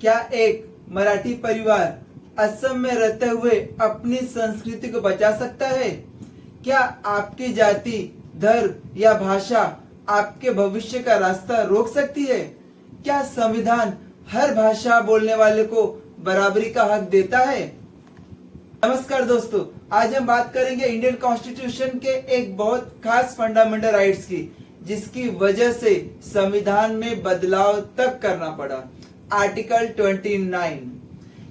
क्या एक मराठी परिवार असम में रहते हुए अपनी संस्कृति को बचा सकता है? क्या आपकी जाति, धर्म या भाषा आपके भविष्य का रास्ता रोक सकती है? क्या संविधान हर भाषा बोलने वाले को बराबरी का हक देता है? नमस्कार दोस्तों, आज हम बात करेंगे इंडियन कॉन्स्टिट्यूशन के एक बहुत खास फंडामेंटल राइट्स की, जिसकी वजह से संविधान में बदलाव तक करना पड़ा। आर्टिकल 29।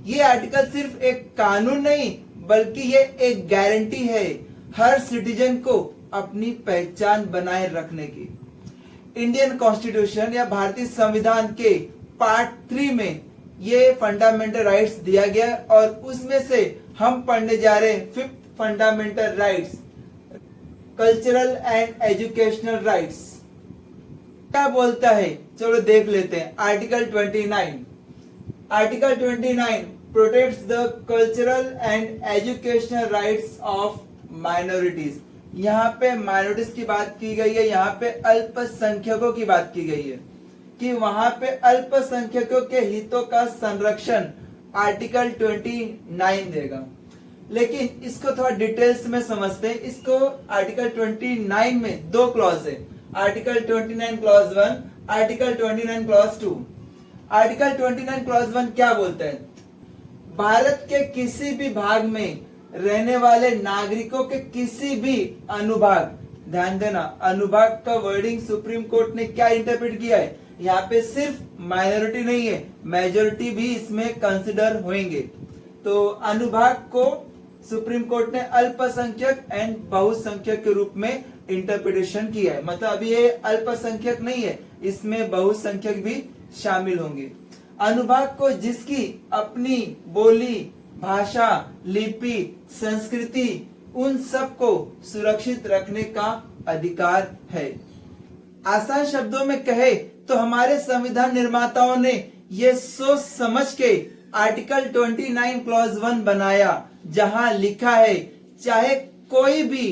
ये आर्टिकल सिर्फ एक कानून नहीं, बल्कि ये एक गारंटी है हर सिटीजन को अपनी पहचान बनाए रखने की। इंडियन कॉन्स्टिट्यूशन या भारतीय संविधान के पार्ट 3 में ये फंडामेंटल राइट्स दिया गया और उसमें से हम पढ़ने जा रहे हैं 5th fundamental rights, cultural and educational rights. क्या बोलता है, चलो देख लेते हैं। Article 29। Article 29 protects the cultural and educational rights of minorities. यहाँ पे माइनॉरिटीज की बात की गई है, यहाँ पे अल्पसंख्यकों की बात की गई है कि वहां पे अल्पसंख्यकों के हितों का संरक्षण आर्टिकल 29 देगा। लेकिन इसको थोड़ा डिटेल्स में समझते हैं। इसको आर्टिकल 29 में 2 क्लॉज है, article 29 clause 1, article 29 clause 2। Article 29 clause 1 क्या बोलता है? भारत के किसी भी भाग में रहने वाले नागरिकों के किसी भी अनुभाग, ध्यान देना, अनुभाग का वर्डिंग सुप्रीम कोर्ट ने क्या इंटरप्रेट किया है, यहाँ पे सिर्फ माइनॉरिटी नहीं है, मेजोरिटी भी इसमें कंसिडर होंगे। तो अनुभाग को सुप्रीम कोर्ट ने अल्पसंख्यक एंड बहुसंख्यक के रूप में इंटरप्रिटेशन किया है। मतलब अभी ये अल्पसंख्यक नहीं है, इसमें बहुसंख्यक भी शामिल होंगे। अनुभाग को जिसकी अपनी बोली, भाषा, लिपि, संस्कृति, उन सब को सुरक्षित रखने का अधिकार है। आसान शब्दों में कहे तो हमारे संविधान निर्माताओं ने ये सोच समझ के आर्टिकल 29 क्लॉज 1 बनाया, जहां लिखा है चाहे कोई भी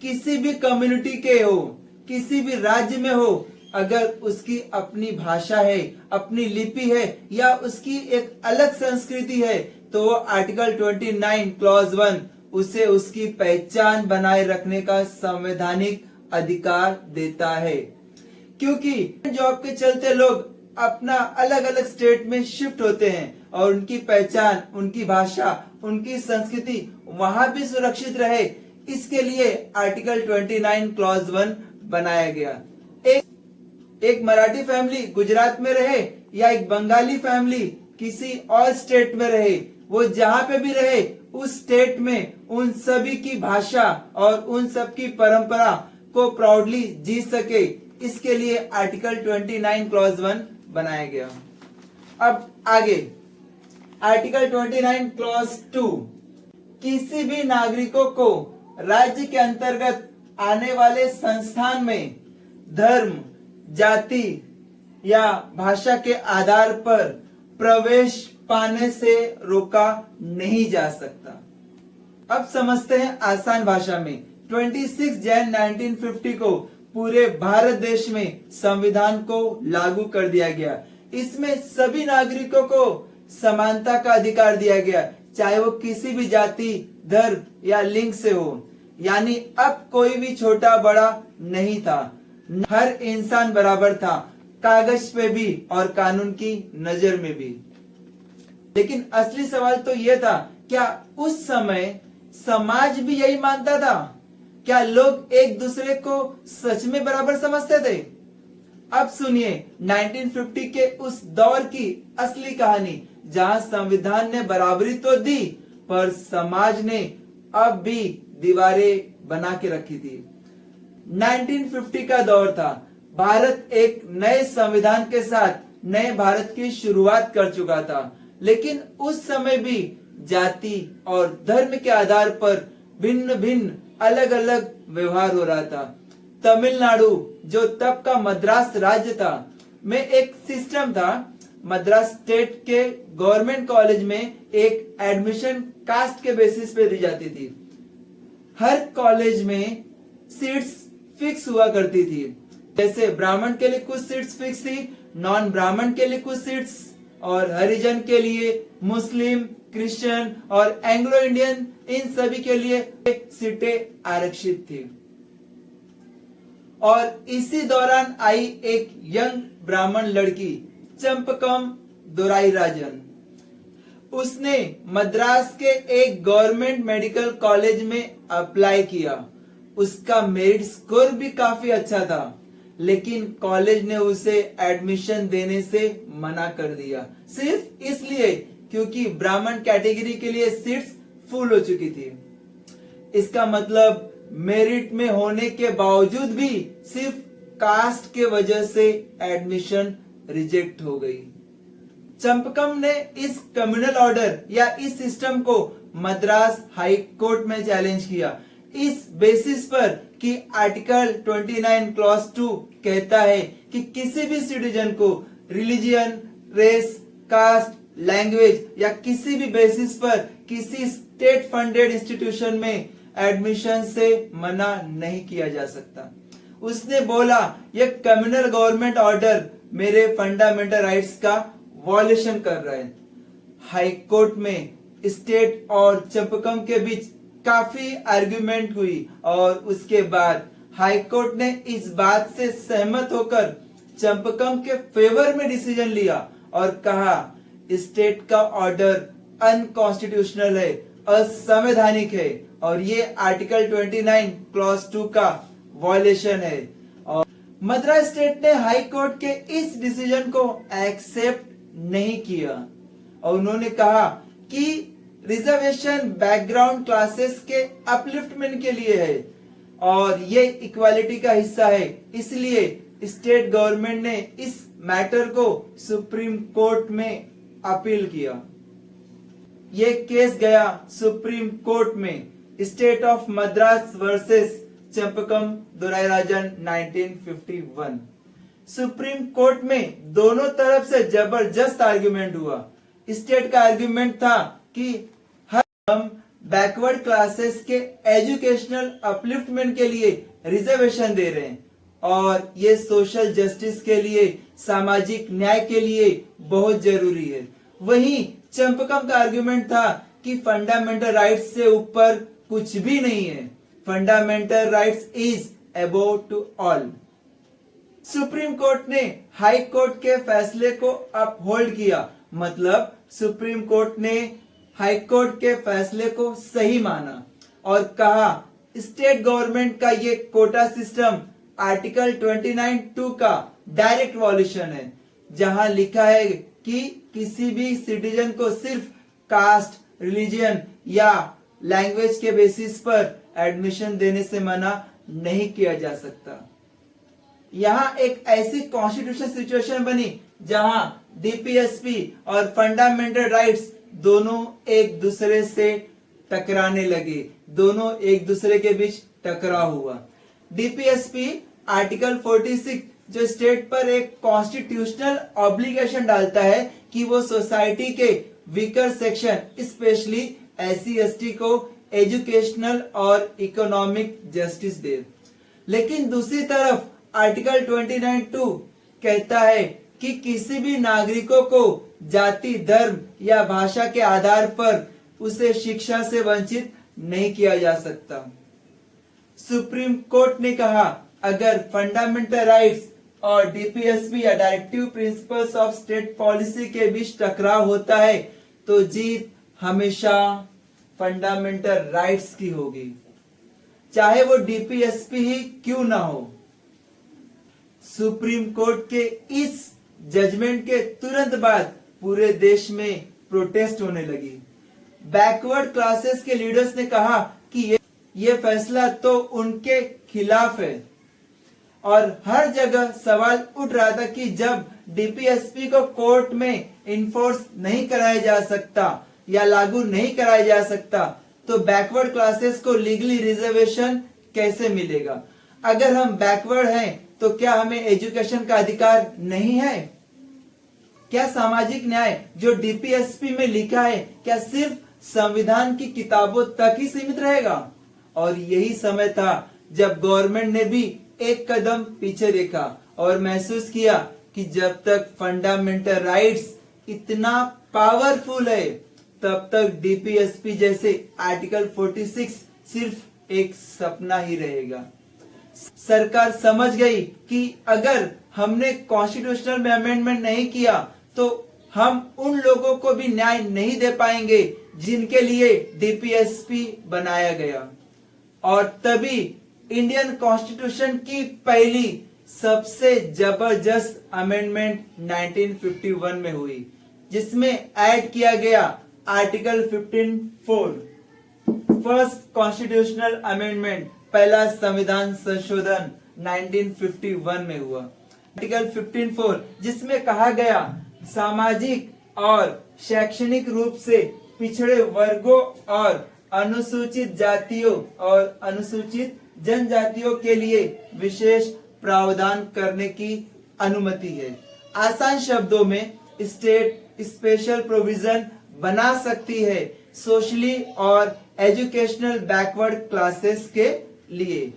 किसी भी कम्युनिटी के हो, किसी भी राज्य में हो, अगर उसकी अपनी भाषा है, अपनी लिपि है या उसकी एक अलग संस्कृति है, तो आर्टिकल 29 क्लॉज 1 उसे उसकी पहचान बनाए रखने का संवैधानिक अधिकार देता है। क्योंकि जॉब के चलते लोग अपना अलग अलग स्टेट में शिफ्ट होते हैं और उनकी पहचान, उनकी भाषा, उनकी संस्कृति वहां भी सुरक्षित रहे, इसके लिए आर्टिकल 29 क्लॉज 1 बनाया गया। एक मराठी फैमिली गुजरात में रहे या एक बंगाली फैमिली किसी और स्टेट में रहे, वो जहां पे भी रहे उस स्टेट में उन सभी की भाषा और उन सब की परंपरा को प्राउडली जी सके, इसके लिए आर्टिकल 29 क्लॉज 1 बनाया गया। अब आगे आर्टिकल 29 क्लॉज 2, किसी भी नागरिकों को राज्य के अंतर्गत आने वाले संस्थान में धर्म, जाति या भाषा के आधार पर प्रवेश पाने से रोका नहीं जा सकता। अब समझते हैं आसान भाषा में। 26 जनवरी 1950 को पूरे भारत देश में संविधान को लागू कर दिया गया। इसमें सभी नागरिकों को समानता का अधिकार दिया गया, चाहे वो किसी भी जाति, धर्म या लिंग से हो। यानी अब कोई भी छोटा बड़ा नहीं था, हर इंसान बराबर था, कागज पे भी और कानून की नजर में भी। लेकिन असली सवाल तो यह था, क्या उस समय समाज भी यही मानता था? क्या लोग एक दूसरे को सच में बराबर समझते थे? अब सुनिए 1950 के उस दौर की असली कहानी, जहां संविधान ने बराबरी तो दी, पर समाज ने अब भी दीवारें बना के रखी थी। 1950 का दौर था। भारत एक नए संविधान के साथ नए भारत की शुरुआत कर चुका था, लेकिन उस समय भी जाति और धर्म के आधार पर भिन्न भिन्न अलग अलग व्यवहार हो रहा था। तमिलनाडु, जो तब का मद्रास राज्य था, में एक सिस्टम था। मद्रास स्टेट के गवर्नमेंट कॉलेज में एक एडमिशन कास्ट के बेसिस पे दी जाती थी। हर कॉलेज में सीट्स फिक्स हुआ करती थी। जैसे ब्राह्मण के लिए कुछ सीट्स फिक्स थी, नॉन ब्राह्मण के लिए कुछ सीट्स और हरिजन के लिए, मुस्लिम, क्रिश्चियन और एंग्लो इंडियन, इन सभी के लिए सीटें आरक्षित थी। और इसी दौरान आई एक यंग ब्राह्मण लड़की चंपकम दोराईराजन। उसने मद्रास के एक गवर्नमेंट मेडिकल कॉलेज में अप्लाई किया। उसका मेरिट स्कोर भी काफी अच्छा था, लेकिन कॉलेज ने उसे एडमिशन देने से मना कर दिया, सिर्फ इसलिए क्योंकि ब्राह्मण कैटेगरी के लिए सीट्स फुल हो चुकी थी। इसका मतलब मेरिट में होने के बावजूद भी सिर्फ कास्ट के वजह से एडमिशन रिजेक्ट हो गई। चंपकम ने इस कम्युनल ऑर्डर या इस सिस्टम को मद्रास हाई कोर्ट में चैलेंज किया, इस बेसिस पर कि आर्टिकल 29 क्लॉज 2 कहता है कि किसी भी सिटीजन को रिलीजियन, रेस, कास्ट, लैंग्वेज या किसी भी बेसिस पर किसी स्टेट फंडेड इंस्टीट्यूशन में एडमिशन से मना नहीं किया जा सकता। उसने बोला यह कम्युनल गवर्नमेंट ऑर्डर मेरे फंडामेंटल राइट्स का वॉयलेशन कर रहा है। हाई कोर्ट में स्टेट और चंपकम के बीच काफी आर्गुमेंट हुई और उसके बाद हाई कोर्ट ने इस बात से सहमत होकर चंपकम के फेवर में डिसीजन लिया और कहा स्टेट का ऑर्डर अनकॉन्स्टिट्यूशनल है, असंवैधानिक है और ये आर्टिकल 29 क्लॉज 2 का वॉयलेशन है। और मद्रास स्टेट ने हाई कोर्ट के इस डिसीजन को एक्सेप्ट नहीं किया और उन्होंने कहा कि रिजर्वेशन बैकग्राउंड क्लासेस के अपलिफ्टमेंट के लिए है और ये इक्वालिटी का हिस्सा है, इसलिए स्टेट गवर्नमेंट ने इस मैटर को सुप्रीम कोर्ट में अपील किया। ये केस गया सुप्रीम कोर्ट में, state of Madras versus Champakam Dorairajan 1951। Supreme court में दोनों तरफ से जबरदस्त आर्गुमेंट हुआ। स्टेट का आर्गुमेंट था कि हम बैकवर्ड क्लासेस के एजुकेशनल अपलिफ्टमेंट के लिए रिजर्वेशन दे रहे हैं और ये सोशल जस्टिस के लिए, सामाजिक न्याय के लिए बहुत जरूरी है। वहीं चंपकम का आर्गुमेंट था कि फंडामेंटल राइट्स से ऊपर कुछ भी नहीं है, fundamental rights is above to all. Supreme court ने हाई कोर्ट के फैसले को अपहोल्ड किया, मतलब सुप्रीम कोर्ट ने हाई कोर्ट के फैसले को सही माना और कहा स्टेट गवर्नमेंट का ये कोटा सिस्टम आर्टिकल 29(2) का डायरेक्ट वॉल्यूशन है, जहां लिखा है कि किसी भी सिटीजन को सिर्फ कास्ट, रिलीजियन या लैंग्वेज के बेसिस पर एडमिशन देने से मना नहीं किया जा सकता। यहाँ एक ऐसी कॉन्स्टिट्यूशन सिचुएशन बनी जहां डीपीएसपी और फंडामेंटल राइट्स दोनों एक दूसरे से टकराने लगे, दोनों एक दूसरे के बीच टकराव हुआ। डीपीएसपी आर्टिकल 46 जो स्टेट पर एक कॉन्स्टिट्यूशनल ऑब्लिगेशन डालता है कि वो सोसाइटी के वीकर सेक्शन स्पेशली SC/ST को एजुकेशनल और इकोनॉमिक जस्टिस दे। लेकिन दूसरी तरफ आर्टिकल 29(2) कहता है कि किसी भी नागरिकों को जाति, धर्म या भाषा के आधार पर उसे शिक्षा से वंचित नहीं किया जा सकता। सुप्रीम कोर्ट ने कहा अगर फंडामेंटल राइट्स और डीपीएसपी या directive principles of state policy के बीच टकराव होता है तो जीत हमेशा फंडामेंटल राइट्स की होगी, चाहे वो डीपीएसपी ही क्यों ना हो। सुप्रीम कोर्ट के इस जजमेंट के तुरंत बाद पूरे देश में प्रोटेस्ट होने लगी। बैकवर्ड क्लासेस के लीडर्स ने कहा कि ये फैसला तो उनके खिलाफ है और हर जगह सवाल उठ रहा था कि जब डीपीएसपी को कोर्ट में इन्फोर्स नहीं कराया जा सकता या लागू नहीं कराया जा सकता तो बैकवर्ड क्लासेस को लीगली रिजर्वेशन कैसे मिलेगा? अगर हम बैकवर्ड हैं तो क्या हमें एजुकेशन का अधिकार नहीं है? क्या सामाजिक न्याय जो डीपीएसपी में लिखा है क्या सिर्फ संविधान की किताबों तक ही सीमित रहेगा? और यही समय था जब गवर्नमेंट ने भी एक कदम पीछे देखा और महसूस किया कि जब तक फंडामेंटल राइट्स इतना पावरफुल है, तब तक डीपीएसपी जैसे आर्टिकल 46 सिर्फ एक सपना ही रहेगा। सरकार समझ गई कि अगर हमने कॉन्स्टिट्यूशनल में अमेंडमेंट नहीं किया तो हम उन लोगों को भी न्याय नहीं दे पाएंगे जिनके लिए डीपीएसपी बनाया गया। और तभी इंडियन कॉन्स्टिट्यूशन की पहली सबसे जबरदस्त अमेंडमेंट 1951 में हुई, जिसमें ऐड किया गया आर्टिकल 15(4). फर्स्ट कॉन्स्टिट्यूशनल अमेंडमेंट, पहला संविधान संशोधन 1951 में हुआ। आर्टिकल 15(4) जिसमें कहा गया सामाजिक और शैक्षणिक रूप से पिछड़े वर्गों और अनुसूचित जातियों और अनुसूचित जनजातियों के लिए विशेष प्रावधान करने की अनुमति है। आसान शब्दों में स्टेट स्पेशल प्रोविजन बना सकती है सोशली और एजुकेशनल बैकवर्ड क्लासेस के लिए।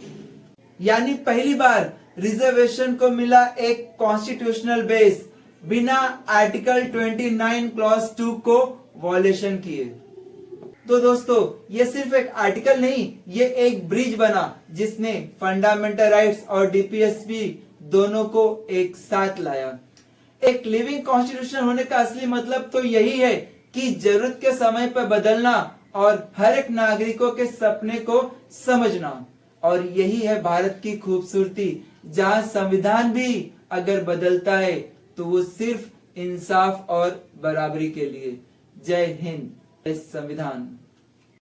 यानी पहली बार रिजर्वेशन को मिला एक कॉन्स्टिट्यूशनल बेस बिना आर्टिकल 29 क्लॉज 2 को वॉलेशन किए। तो दोस्तों, ये सिर्फ एक आर्टिकल नहीं, ये एक ब्रिज बना जिसने फंडामेंटल राइट्स और डीपीएसपी दोनों को एक साथ लाया। एक लिविंग कॉन्स्टिट्यूशन होने का असली मतलब तो यही है कि जरूरत के समय पर बदलना और हर एक नागरिकों के सपने को समझना। और यही है भारत की खूबसूरती, जहां संविधान भी अगर बदलता है तो वो सिर्फ इंसाफ और बराबरी के लिए। जय हिंद, जय संविधान।